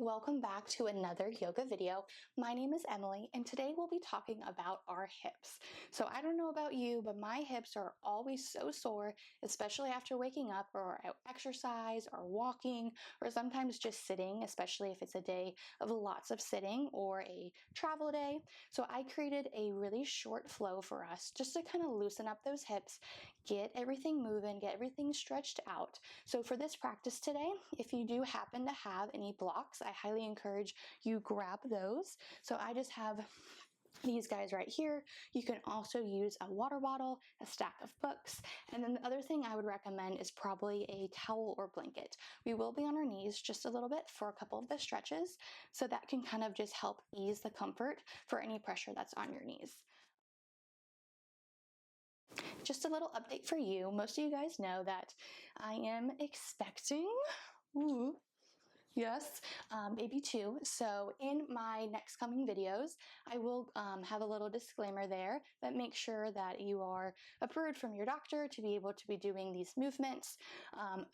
welcome back to another yoga video. My name is Emily, and today we'll be talking about our hips. So I don't know about you, but my hips are always so sore, especially after waking up or exercise or walking, or sometimes just sitting, especially if it's a day of lots of sitting or a travel day. So I created a really short flow for us just to kind of loosen up those hips, get everything moving, get everything stretched out. So for this practice today, if you do happen to have any blocks, I highly encourage you grab those. So I just have these guys right here. You can also use a water bottle, a stack of books, and then the other thing I would recommend is probably a towel or blanket. We will be on our knees just a little bit for a couple of the stretches, so that can kind of just help ease the comfort for any pressure that's on your knees. Just a little update for you. Most of you guys know that I am expecting, yes, baby 2. So in my next coming videos, I will have a little disclaimer there that makes sure that you are approved from your doctor to be able to be doing these movements.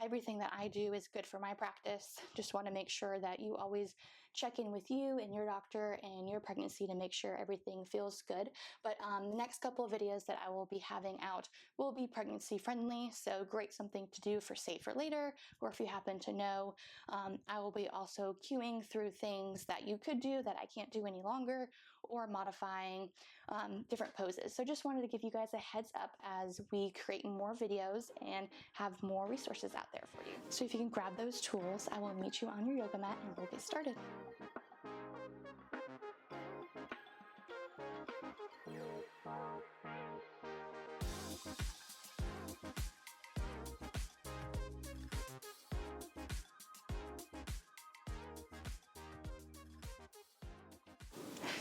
Everything that I do is good for my practice. Just want to make sure that you always check in with you and your doctor and your pregnancy to make sure everything feels good. But the next couple of videos that I will be having out will be pregnancy friendly. So great, something to do for safer later, or if you happen to know, I will be also cueing through things that you could do that I can't do any longer, or modifying different poses. So just wanted to give you guys a heads up as we create more videos and have more resources out there for you. So if you can grab those tools, I will meet you on your yoga mat and we'll get started.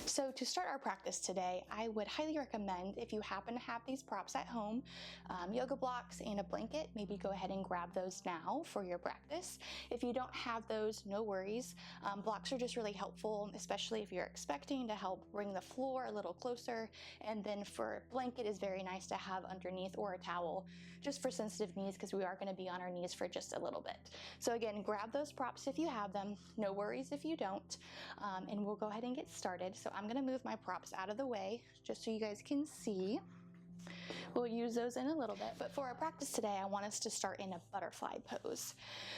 So to start our practice today, I would highly recommend, if you happen to have these props at home, yoga blocks and a blanket, maybe go ahead and grab those now for your practice. If you don't have those, no worries. Blocks are just really helpful, especially if you're expecting to help bring the floor a little closer. And then for blanket is very nice to have underneath, or a towel, just for sensitive knees, because we are going to be on our knees for just a little bit. So again, grab those props if you have them. No worries if you don't. And we'll go ahead and get started. So I'm going to move my props out of the way just so you guys can see. We'll use those in a little bit, but for our practice today, I want us to start in a butterfly pose.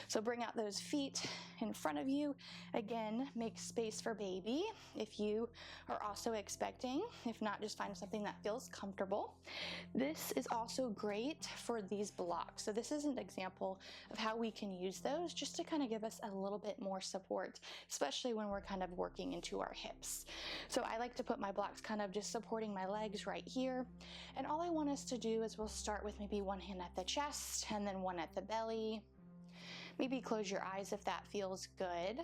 So bring out those feet in front of you. Again, make space for baby if you are also expecting. If not, just find something that feels comfortable. This is also great for these blocks. So this is an example of how we can use those just to kind of give us a little bit more support, especially when we're kind of working into our hips. So I like to put my blocks kind of just supporting my legs right here. And all I want us to do is we'll start with maybe one hand at the chest and then one at the belly. Maybe close your eyes if that feels good.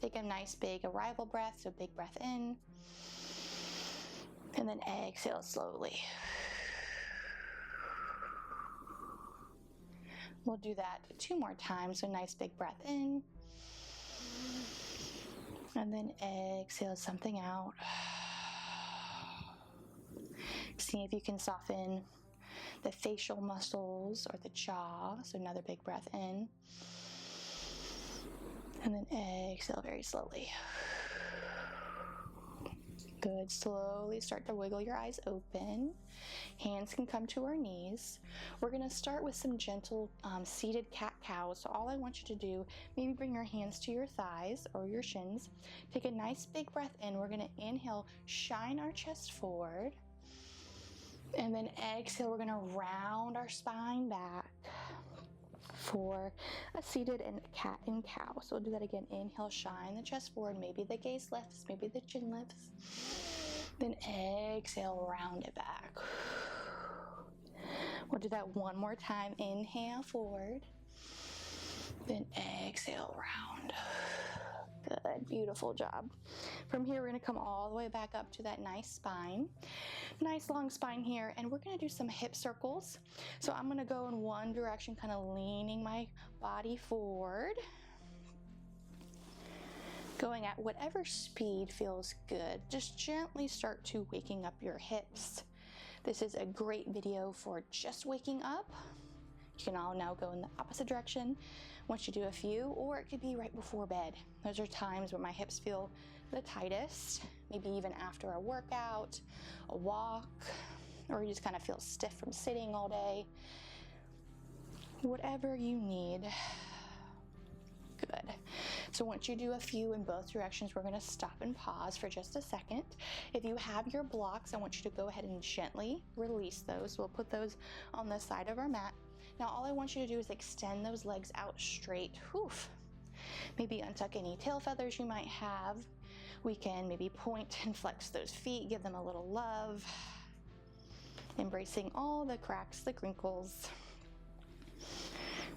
Take a nice big arrival breath, so big breath in. And then exhale slowly. We'll do that 2 more times, so nice big breath in. And then exhale something out. See if you can soften the facial muscles or the jaw. So another big breath in. And then exhale very slowly. Good. Slowly start to wiggle your eyes open. Hands can come to our knees. We're going to start with some gentle seated cat-cow. So all I want you to do, maybe bring your hands to your thighs or your shins. Take a nice big breath in. We're going to inhale, shine our chest forward. And then exhale, we're going to round our spine back for a seated and cat and cow. So we'll do that again. Inhale, shine the chest forward. Maybe the gaze lifts, maybe the chin lifts. Then exhale, round it back. We'll do that one more time. Inhale, forward. Then exhale, round. Good, beautiful job. From here, we're going to come all the way back up to that nice spine. Nice long spine here, and we're going to do some hip circles. So I'm going to go in one direction, kind of leaning my body forward. Going at whatever speed feels good. Just gently start to waking up your hips. This is a great video for just waking up. You can all now go in the opposite direction. once you do a few, or it could be right before bed. Those are times when my hips feel the tightest, maybe even after a workout, a walk, or you just kind of feel stiff from sitting all day. Whatever you need. Good. So once you do a few in both directions, we're going to stop and pause for just a second. If you have your blocks, I want you to go ahead and gently release those. We'll put those on the side of our mat. Now all I want you to do is extend those legs out straight. Whew. Maybe untuck any tail feathers you might have. We can maybe point and flex those feet, give them a little love. Embracing all the cracks, the crinkles.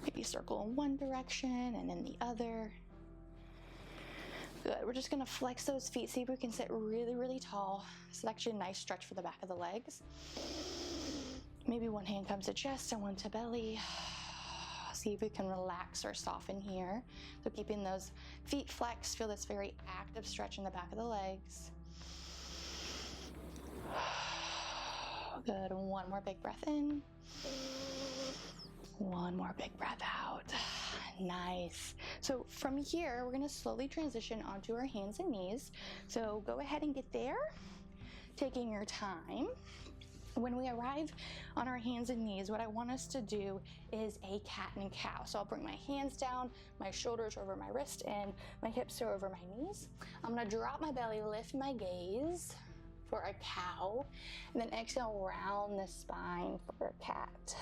Maybe circle in one direction and then the other. Good, we're just gonna flex those feet, see if we can sit really, really tall. This is actually a nice stretch for the back of the legs. Maybe one hand comes to chest and one to belly. See if we can relax or soften here. So keeping those feet flexed, feel this very active stretch in the back of the legs. Good, one more big breath in. One more big breath out. Nice. So from here, we're gonna slowly transition onto our hands and knees. So go ahead and get there, taking your time. When we arrive on our hands and knees, what I want us to do is a cat and cow. So I'll bring my hands down, my shoulders over my wrist, and my hips are over my knees. I'm gonna drop my belly, lift my gaze for a cow, and then exhale, round the spine for a cat.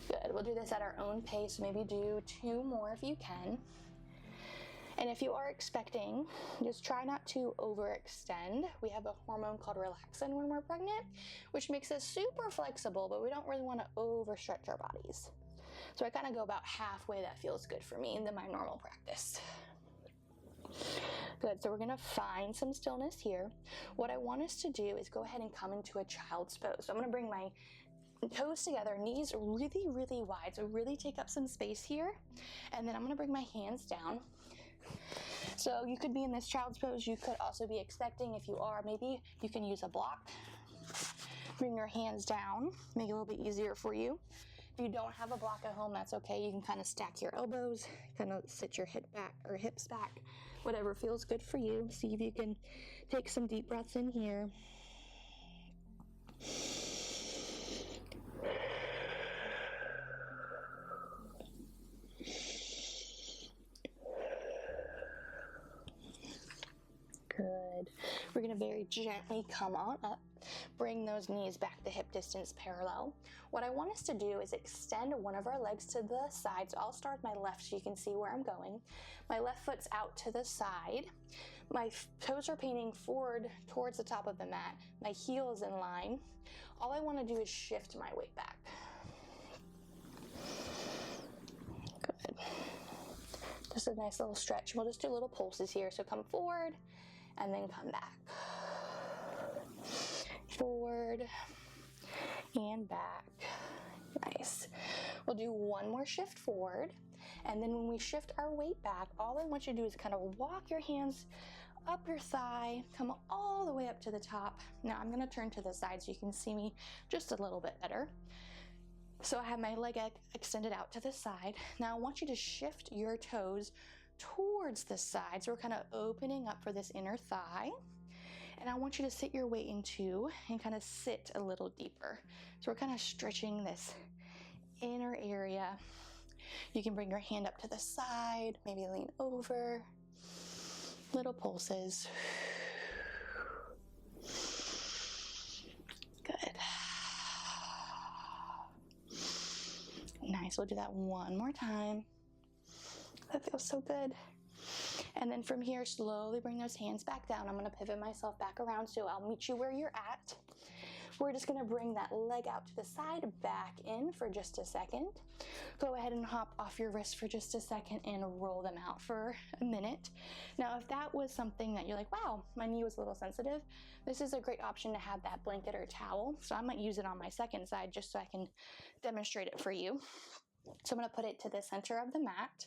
Good, we'll do this at our own pace. Maybe do 2 more if you can. And if you are expecting, just try not to overextend. We have a hormone called relaxin when we're pregnant, which makes us super flexible, but we don't really want to overstretch our bodies. So I kind of go about halfway. That feels good for me than my normal practice. Good, so we're gonna find some stillness here. What I want us to do is go ahead and come into a child's pose. So I'm gonna bring my toes together, knees really, really wide. So really take up some space here. And then I'm gonna bring my hands down. So you could be in this child's pose. You could also be expecting, if you are, maybe you can use a block. Bring your hands down, make it a little bit easier for you. If you don't have a block at home, that's okay. You can kind of stack your elbows, kind of sit your hip back or hips back, whatever feels good for you. See if you can take some deep breaths in here. Good. We're going to very gently come on up. Bring those knees back to hip distance parallel. What I want us to do is extend one of our legs to the side. So I'll start with my left so you can see where I'm going. My left foot's out to the side. My toes are pointing forward towards the top of the mat. My heel is in line. All I want to do is shift my weight back. Good. Just a nice little stretch. We'll just do little pulses here. So come forward and then come back. Forward and back. Nice. We'll do one more shift forward. And then when we shift our weight back, all I want you to do is kind of walk your hands up your thigh, come all the way up to the top. Now I'm going to turn to the side so you can see me just a little bit better. So I have my leg extended out to the side. Now I want you to shift your toes towards the side. So we're kind of opening up for this inner thigh. And I want you to sit your weight into and kind of sit a little deeper. So we're kind of stretching this inner area. You can bring your hand up to the side, maybe lean over. Little pulses. Good. Nice, we'll do that one more time. That feels so good. And then from here, slowly bring those hands back down. I'm gonna pivot myself back around so I'll meet you where you're at. We're just gonna bring that leg out to the side, back in for just a second. Go ahead and hop off your wrist for just a second and roll them out for a minute. Now, if that was something that you're like, wow, my knee was a little sensitive, this is a great option to have that blanket or towel. So I might use it on my second side just so I can demonstrate it for you. So I'm gonna put it to the center of the mat.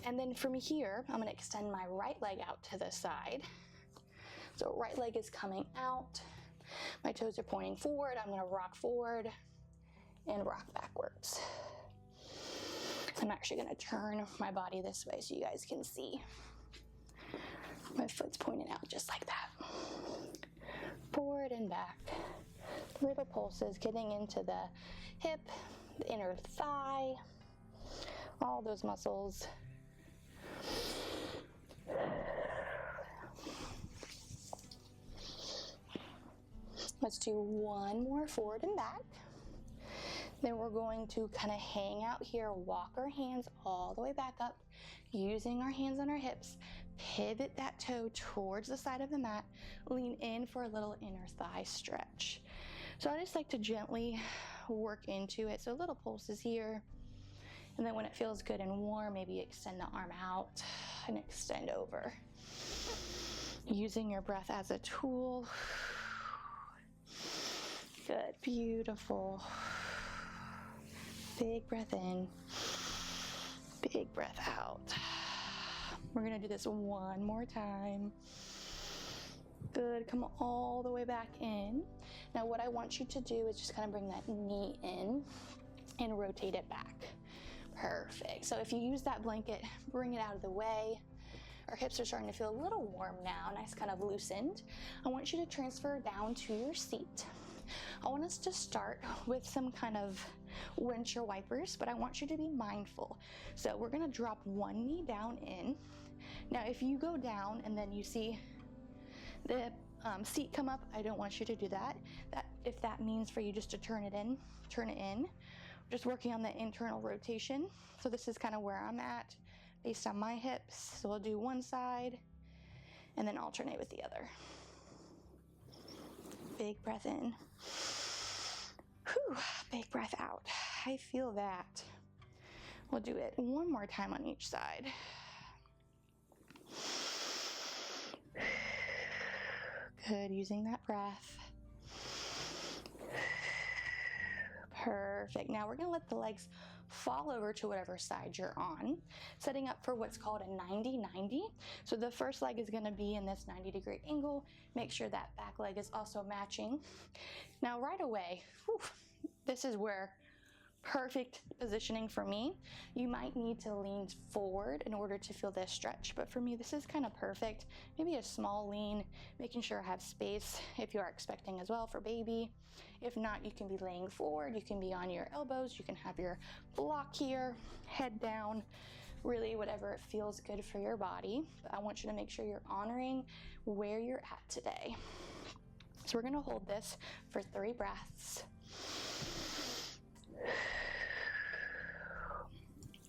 And then from here, I'm gonna extend my right leg out to the side. So right leg is coming out. My toes are pointing forward. I'm gonna rock forward and rock backwards. I'm actually gonna turn my body this way so you guys can see. My foot's pointing out just like that. Forward and back. Little pulses getting into the hip, the inner thigh, all those muscles. Let's do one more forward and back. Then we're going to kind of hang out here, walk our hands all the way back up, using our hands on our hips, pivot that toe towards the side of the mat, lean in for a little inner thigh stretch. So I just like to gently work into it. So little pulses here. And then when it feels good and warm, maybe extend the arm out and extend over. Using your breath as a tool. Good, beautiful. Big breath in, big breath out. We're gonna do this one more time. Good, come all the way back in. Now what I want you to do is just kind of bring that knee in and rotate it back. Perfect. So if you use that blanket, bring it out of the way. Our hips are starting to feel a little warm now, nice kind of loosened. I want you to transfer down to your seat. I want us to start with some kind of windshield wipers, but I want you to be mindful. So we're gonna drop one knee down in. Now if you go down and then you see the seat come up, I don't want you to do that. If that means for you just to turn it in, turn it in. We're just working on the internal rotation. So this is kind of where I'm at based on my hips. So we'll do one side and then alternate with the other. Big breath in. Whew, big breath out. I feel that. We'll do it one more time on each side. Good, using that breath. Perfect. Now we're gonna let the legs fall over to whatever side you're on, setting up for what's called a 90-90. So the first leg is gonna be in this 90-degree angle. Make sure that back leg is also matching. Now right away, this is where perfect positioning for me. You might need to lean forward in order to feel this stretch, but for me, this is kind of perfect. Maybe a small lean, making sure I have space if you are expecting as well for baby. If not, you can be laying forward, you can be on your elbows, you can have your block here, head down, really whatever it feels good for your body. But I want you to make sure you're honoring where you're at today. So we're gonna hold this for 3 breaths.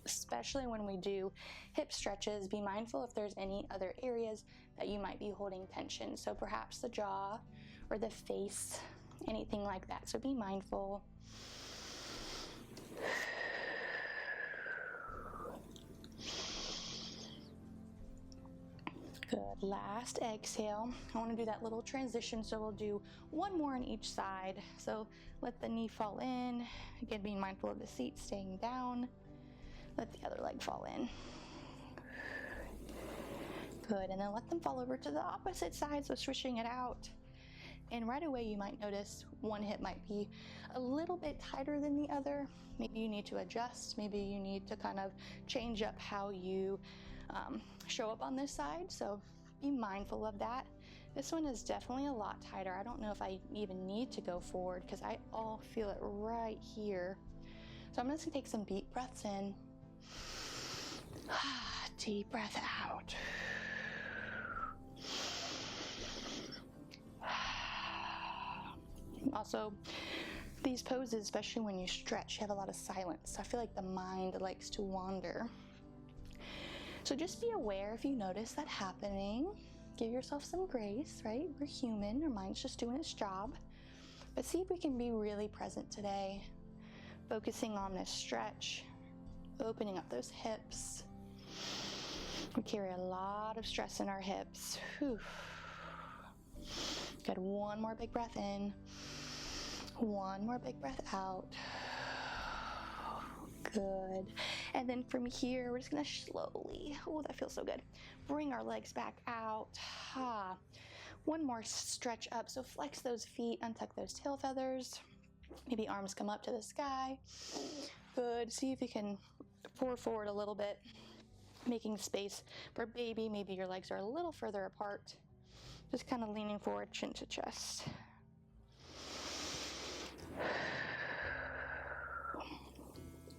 Especially when we do hip stretches, be mindful if there's any other areas that you might be holding tension. So perhaps the jaw or the face, anything like that. So be mindful. Good, last exhale. I want to do that little transition, so we'll do one more on each side. So let the knee fall in. Again, being mindful of the seat staying down. Let the other leg fall in. Good, and then let them fall over to the opposite side, so switching it out. And right away you might notice one hip might be a little bit tighter than the other. Maybe you need to adjust, maybe you need to kind of change up how you show up on this side, so be mindful of that. This one is definitely a lot tighter. I don't know if I even need to go forward because I all feel it right here. So I'm just gonna take some deep breaths in. Deep breath out. Also, these poses, especially when you stretch, you have a lot of silence. I feel like the mind likes to wander. So just be aware if you notice that happening. Give yourself some grace, right? We're human, our mind's just doing its job. But see if we can be really present today, focusing on this stretch, opening up those hips. We carry a lot of stress in our hips. Whew. Good, one more big breath in. One more big breath out. Good. And then from here, we're just gonna slowly, oh, that feels so good. Bring our legs back out. One more stretch up. So flex those feet, untuck those tail feathers. Maybe arms come up to the sky. Good. See if you can Forward a little bit, making space for baby. Maybe your legs are a little further apart. Just kind of leaning forward, chin to chest.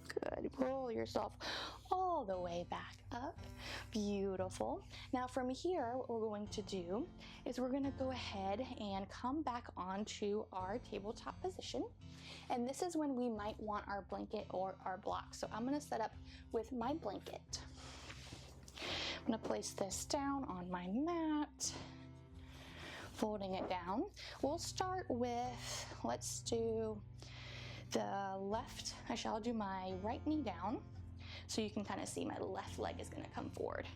Good. Roll yourself all the way back up. Beautiful. Now from here, what we're going to do is we're going to go ahead and come back onto our tabletop position. And this is when we might want our blanket or our block. So I'm going to set up with my blanket. I'm going to place this down on my mat, folding it down. We'll start with, let's do the left. I'll do my right knee down so you can kind of see my left leg is going to come forward.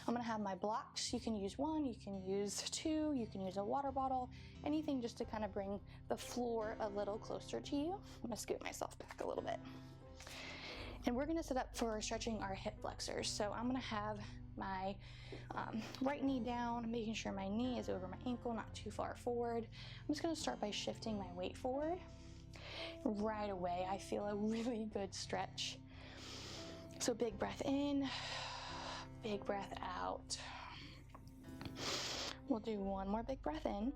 I'm going to have my blocks. You can use one, you can use two, you can use a water bottle, anything just to kind of bring the floor a little closer to you. I'm going to scoot myself back a little bit. And we're going to set up for stretching our hip flexors. So I'm going to have my right knee down, making sure my knee is over my ankle, not too far forward. I'm just going to start by shifting my weight forward. Right away, I feel a really good stretch. So big breath in, big breath out. We'll do one more big breath in.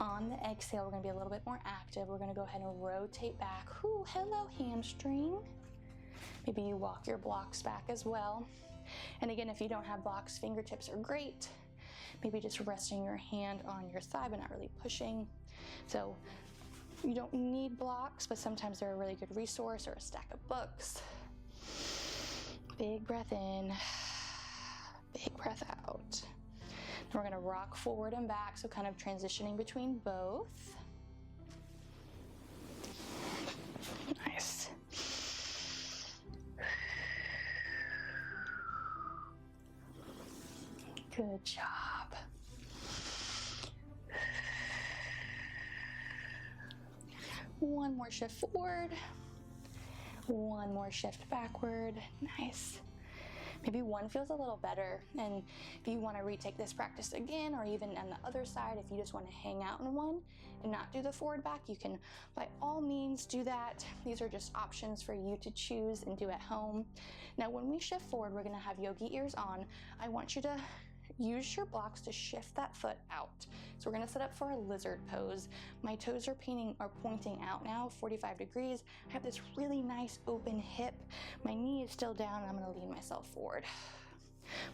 On the exhale, we're gonna be a little bit more active. We're gonna go ahead and rotate back. Ooh, hello, hamstring. Maybe you walk your blocks back as well. And again, if you don't have blocks, fingertips are great. Maybe just resting your hand on your thigh, but not really pushing. So you don't need blocks, but sometimes they're a really good resource, or a stack of books. Big breath in, big breath out. And we're gonna rock forward and back, so kind of transitioning between both. Nice. Good job. One more shift forward, one more shift backward. Nice. Maybe one feels a little better, and if you want to retake this practice again, or even on the other side, if you just want to hang out in one and not do the forward back, you can by all means do that. These are just options for you to choose and do at home. Now when we shift forward, we're going to have yogi ears on. I want you to use your blocks to shift that foot out. So we're gonna set up for a lizard pose. My toes are pointing out now, 45 degrees. I have this really nice open hip. My knee is still down, and I'm gonna lean myself forward.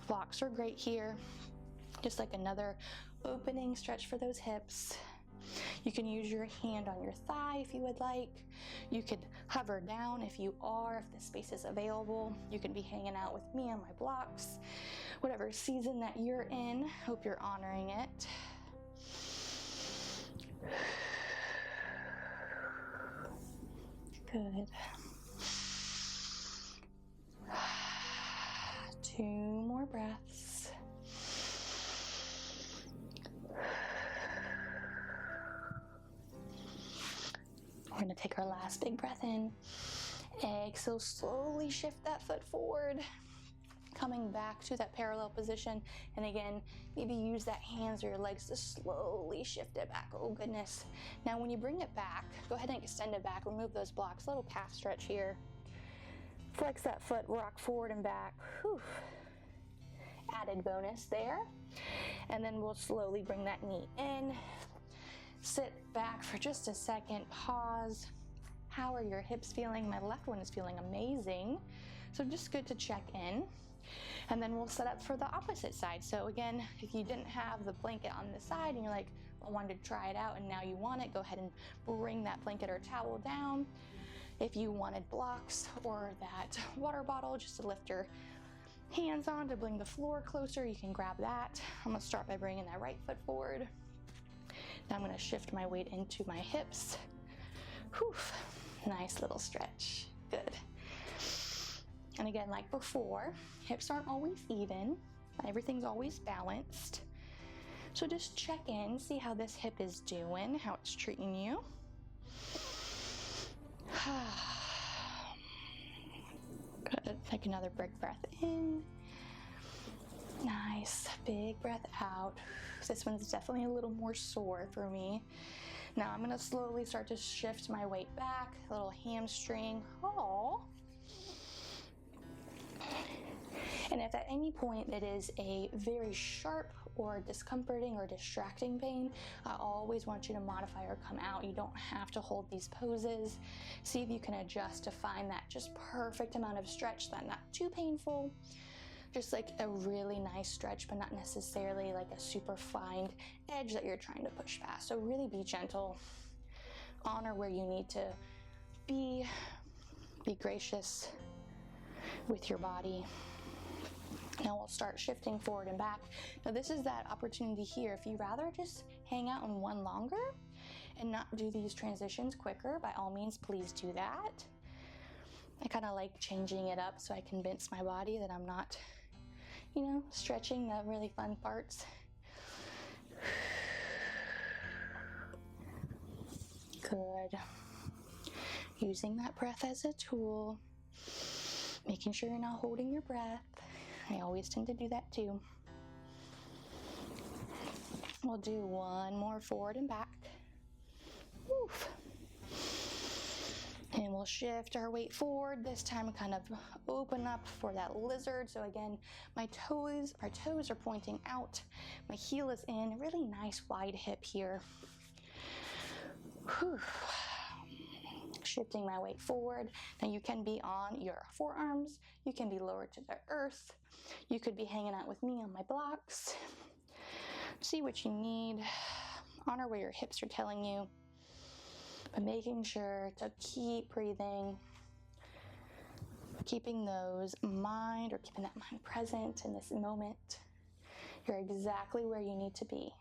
Blocks are great here. Just like another opening stretch for those hips. You can use your hand on your thigh if you would like. You could hover down if the space is available. You can be hanging out with me on my blocks. Whatever season that you're in, hope you're honoring it. Good. 2 more breaths. We're gonna take our last big breath in. Exhale, slowly shift that foot forward. Coming back to that parallel position. And again, maybe use that hands or your legs to slowly shift it back. Oh goodness. Now when you bring it back, go ahead and extend it back, remove those blocks, a little calf stretch here. Flex that foot, rock forward and back. Whew. Added bonus there. And then we'll slowly bring that knee in. Sit back for just a second, pause. How are your hips feeling? My left one is feeling amazing. So just good to check in. And then we'll set up for the opposite side. So again, if you didn't have the blanket on the side and you're like, I wanted to try it out and now you want it, go ahead and bring that blanket or towel down. If you wanted blocks or that water bottle just to lift your hands on to bring the floor closer, you can grab that. I'm gonna start by bringing that right foot forward. Now I'm gonna shift my weight into my hips. Whew. Nice little stretch. Good. And again, like before, hips aren't always even. Everything's always balanced. So just check in, see how this hip is doing, how it's treating you. Good. Take another big breath in. Nice. Big breath out. This one's definitely a little more sore for me. Now I'm gonna slowly start to shift my weight back, a little hamstring. Oh. And if at any point it is a very sharp or discomforting or distracting pain, I always want you to modify or come out. You don't have to hold these poses. See if you can adjust to find that just perfect amount of stretch, that not too painful, just like a really nice stretch, but not necessarily like a super fine edge that you're trying to push past. So really be gentle, honor where you need to be gracious with your body. Now we'll start shifting forward and back. Now this is that opportunity here. If you rather just hang out in one longer and not do these transitions quicker, by all means, please do that. I kind of like changing it up so I convince my body that I'm not, stretching the really fun parts. Good. Using that breath as a tool, making sure you're not holding your breath. I always tend to do that too. We'll do one more forward and back. Oof. And we'll shift our weight forward. This time kind of open up for that lizard. So again, our toes are pointing out. My heel is in, really nice wide hip here. Whew. Shifting my weight forward. Now you can be on your forearms. You can be lower to the earth. You could be hanging out with me on my blocks. See what you need. Honor where your hips are telling you. But making sure to keep breathing. Keeping those mind, or keeping that mind present in this moment. You're exactly where you need to be.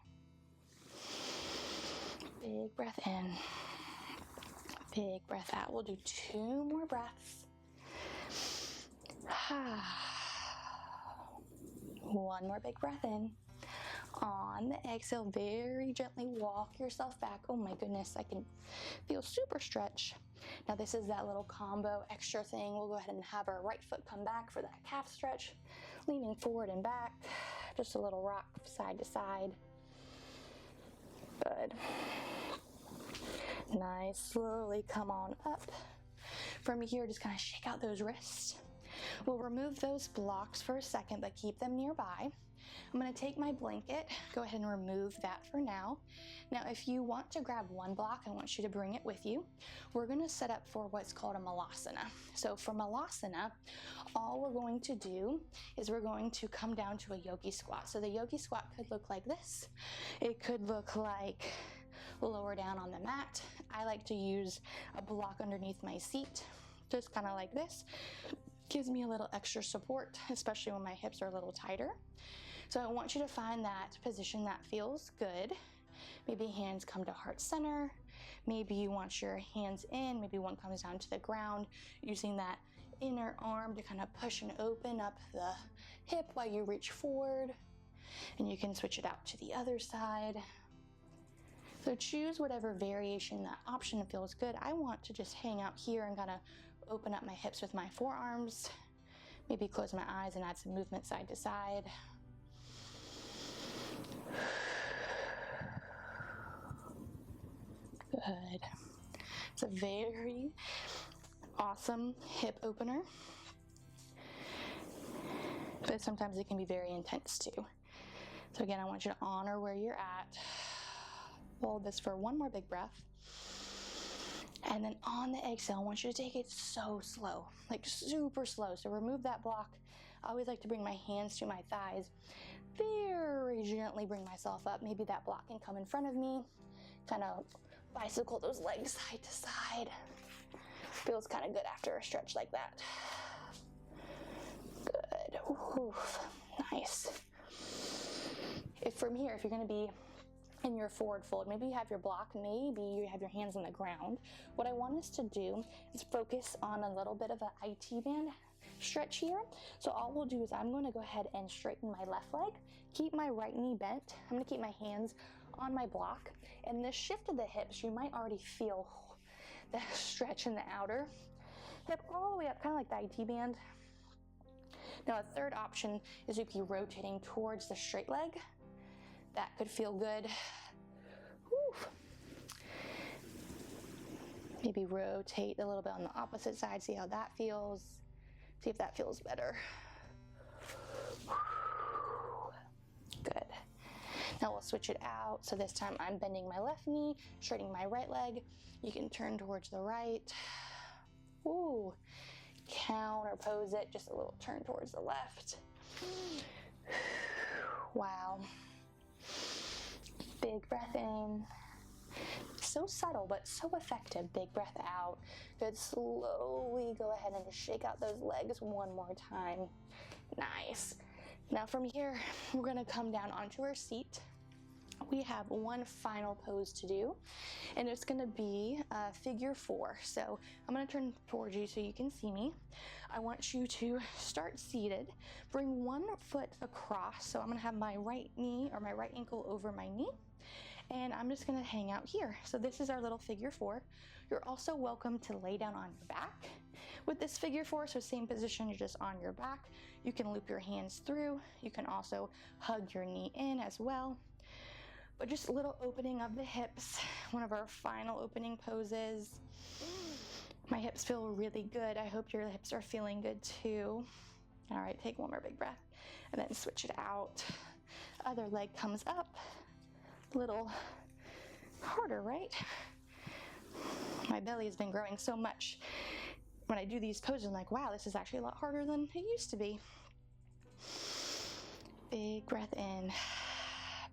Big breath in. Big breath out. We'll do 2 more breaths. One more big breath in. On the exhale, very gently walk yourself back. Oh my goodness, I can feel super stretch. Now this is that little combo extra thing. We'll go ahead and have our right foot come back for that calf stretch. Leaning forward and back. Just a little rock side to side. Good. Nice, slowly come on up. From here, just kind of shake out those wrists. We'll remove those blocks for a second, but keep them nearby. I'm going to take my blanket, go ahead and remove that for now. Now, if you want to grab one block, I want you to bring it with you. We're going to set up for what's called a malasana. So for malasana, all we're going to do is we're going to come down to a yogi squat. So the yogi squat could look like this. It could look like lower down on the mat. I like to use a block underneath my seat, just kind of like this. Gives me a little extra support, especially when my hips are a little tighter. So I want you to find that position that feels good. Maybe hands come to heart center. Maybe you want your hands in, maybe one comes down to the ground, using that inner arm to kind of push and open up the hip while you reach forward. And you can switch it out to the other side. So choose whatever variation, that option feels good. I want to just hang out here and kind of open up my hips with my forearms. Maybe close my eyes and add some movement side to side. Good. It's a very awesome hip opener, but sometimes it can be very intense too. So again, I want you to honor where you're at. Hold this for one more big breath. And then on the exhale, I want you to take it so slow, like super slow. So remove that block. I always like to bring my hands to my thighs. Very gently bring myself up. Maybe that block can come in front of me. Kind of bicycle those legs side to side. Feels kind of good after a stretch like that. Good. Oof. Nice. If you're going to be in your forward fold, maybe you have your block, maybe you have your hands on the ground. What I want us to do is focus on a little bit of an IT band stretch here. So all we'll do is I'm going to go ahead and straighten my left leg, keep my right knee bent. I'm going to keep my hands on my block, and this shift of the hips, you might already feel the stretch in the outer hip all the way up, kind of like the IT band. Now a third option is you'd be rotating towards the straight leg. That could feel good. Whew. Maybe rotate a little bit on the opposite side, see how that feels. See if that feels better. Now we'll switch it out. So this time I'm bending my left knee, straightening my right leg. You can turn towards the right. Ooh, counter pose it, just a little turn towards the left. Wow. Big breath in. So subtle, but so effective. Big breath out. Good, slowly go ahead and just shake out those legs one more time. Nice. Now from here, we're gonna come down onto our seat. We have one final pose to do, and it's gonna be figure 4. So I'm gonna turn towards you so you can see me. I want you to start seated, bring one foot across. So I'm gonna have my right knee or my right ankle over my knee, and I'm just gonna hang out here. So this is our little figure 4. You're also welcome to lay down on your back with this figure 4, so same position, you're just on your back. You can loop your hands through. You can also hug your knee in as well. But just a little opening of the hips, one of our final opening poses. My hips feel really good. I hope your hips are feeling good too. All right, take one more big breath and then switch it out. Other leg comes up. A little harder, right? My belly has been growing so much. When I do these poses, I'm like, wow, this is actually a lot harder than it used to be. Big breath in,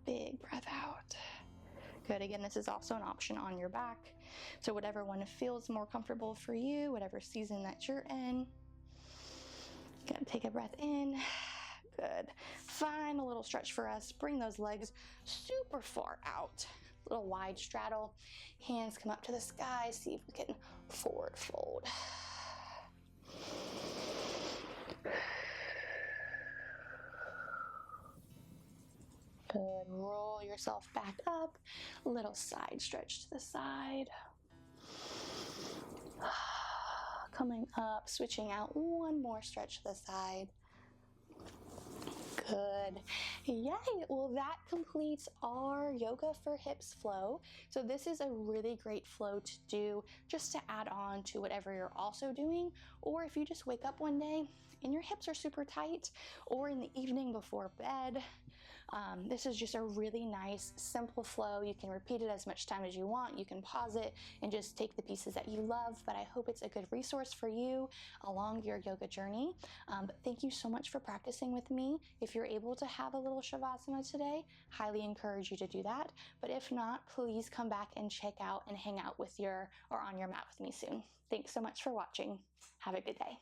big breath out. Good, again, this is also an option on your back. So whatever one feels more comfortable for you, whatever season that you're in. Good, take a breath in. Good. Final little stretch for us. Bring those legs super far out. Little wide straddle. Hands come up to the sky. See if we can forward fold. Good, roll yourself back up. Little side stretch to the side. Coming up, switching out, one more stretch to the side. Good. Yay! Well, that completes our yoga for hips flow. So this is a really great flow to do just to add on to whatever you're also doing, or if you just wake up one day and your hips are super tight, or in the evening before bed. This is just a really nice, simple flow. You can repeat it as much time as you want. You can pause it and just take the pieces that you love, but I hope it's a good resource for you along your yoga journey. But thank you so much for practicing with me. If you're able to have a little Shavasana today, highly encourage you to do that. But if not, please come back and check out and hang out with on your mat with me soon. Thanks so much for watching. Have a good day.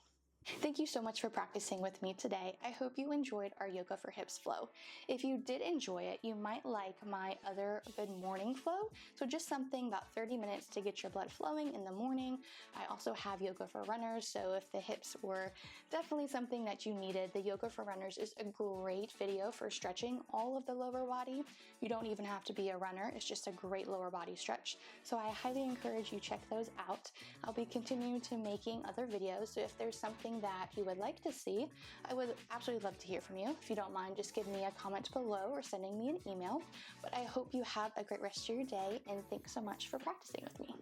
Thank you so much for practicing with me today. I hope you enjoyed our Yoga for Hips flow. If you did enjoy it, you might like my other good morning flow. So just something about 30 minutes to get your blood flowing in the morning. I also have Yoga for Runners, so if the hips were definitely something that you needed, the Yoga for Runners is a great video for stretching all of the lower body. You don't even have to be a runner. It's just a great lower body stretch. So I highly encourage you check those out. I'll be continuing to making other videos, so if there's something that you would like to see, I would absolutely love to hear from you. If you don't mind, just give me a comment below or sending me an email. But I hope you have a great rest of your day, and thanks so much for practicing with me.